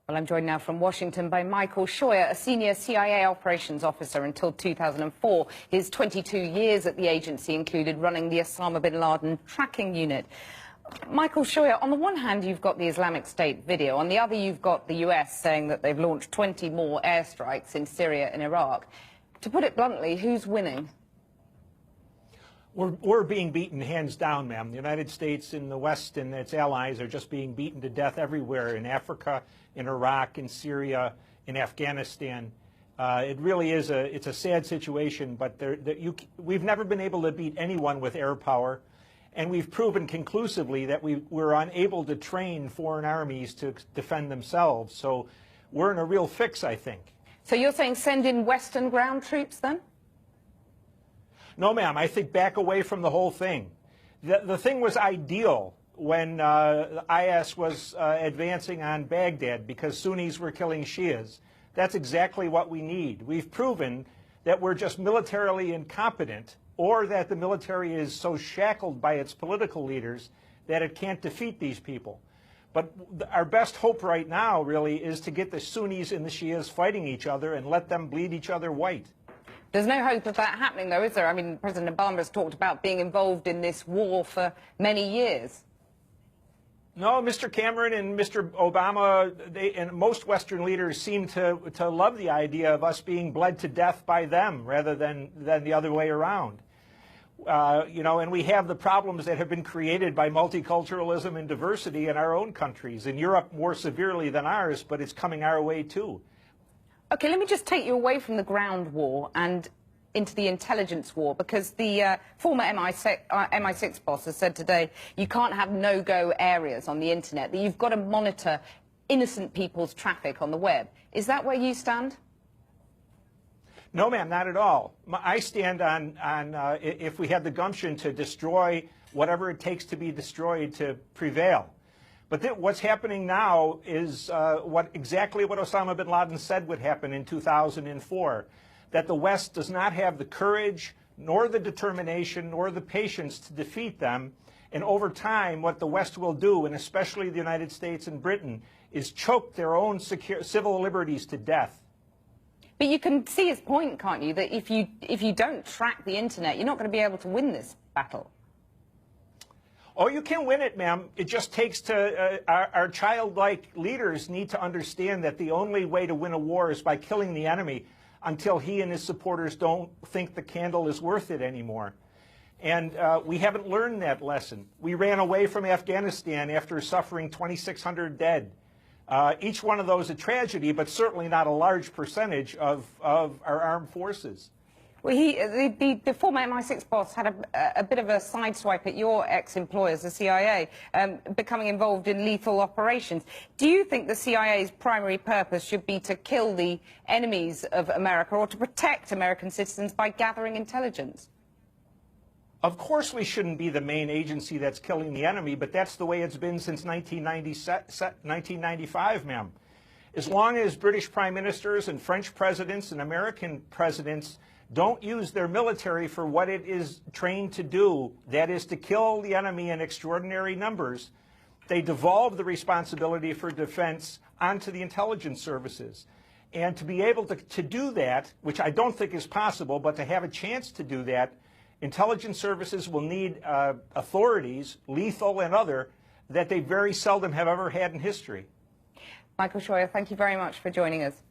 Well, I'm joined now from Washington by Michael Scheuer, a senior CIA operations officer until 2004. His 22 years at the agency included running the Osama bin Laden tracking unit. Michael Scheuer, on the one hand, you've got the Islamic State video. On the other, you've got the US saying that they've launched 20 more airstrikes in Syria and Iraq. To put it bluntly, who's winning? We're being beaten hands down, ma'am. The United States and the West and its allies are just being beaten to death everywhere, in Africa, in Iraq, in Syria, in Afghanistan. It really is it's a sad situation, but we've never been able to beat anyone with air power, and we've proven conclusively that we're unable to train foreign armies to defend themselves. So we're in a real fix, I think. So you're saying send in Western ground troops then? No, ma'am. I think back away from the whole thing. The thing was ideal when IS was advancing on Baghdad because Sunnis were killing Shias. That's exactly what we need. We've proven that we're just militarily incompetent, or that the military is so shackled by its political leaders that it can't defeat these people. But our best hope right now really is to get the Sunnis and the Shias fighting each other and let them bleed each other white. There's no hope of that happening, though, is there? I mean, President Obama has talked about being involved in this war for many years. No, Mr. Cameron and Mr. Obama and most Western leaders seem to love the idea of us being bled to death by them rather than the other way around. You know, and we have the problems that have been created by multiculturalism and diversity in our own countries. In Europe more severely than ours, but it's coming our way too. Okay, let me just take you away from the ground war and into the intelligence war, because the former MI6 boss has said today you can't have no-go areas on the internet, that you've got to monitor innocent people's traffic on the web. Is that where you stand? No, ma'am, not at all. I stand on if we have the gumption to destroy whatever it takes to be destroyed to prevail. But what's happening now is exactly what Osama bin Laden said would happen in 2004, that the West does not have the courage, nor the determination, nor the patience to defeat them. And over time, what the West will do, and especially the United States and Britain, is choke their own civil liberties to death. But you can see his point, can't you, that if you don't track the internet, you're not going to be able to win this battle. Oh, you can win it, ma'am. It just takes our childlike leaders need to understand that the only way to win a war is by killing the enemy until he and his supporters don't think the candle is worth it anymore. And we haven't learned that lesson. We ran away from Afghanistan after suffering 2,600 dead. Each one of those a tragedy, but certainly not a large percentage of our armed forces. Well, the former MI6 boss had a bit of a sideswipe at your ex-employers, the CIA, becoming involved in lethal operations. Do you think the CIA's primary purpose should be to kill the enemies of America or to protect American citizens by gathering intelligence? Of course we shouldn't be the main agency that's killing the enemy, but that's the way it's been since 1995, ma'am. As long as British prime ministers and French presidents and American presidents don't use their military for what it is trained to do, that is to kill the enemy in extraordinary numbers, they devolve the responsibility for defense onto the intelligence services. And to be able to do that, which I don't think is possible, but to have a chance to do that, intelligence services will need authorities, lethal and other, that they very seldom have ever had in history. Michael Scheuer, thank you very much for joining us.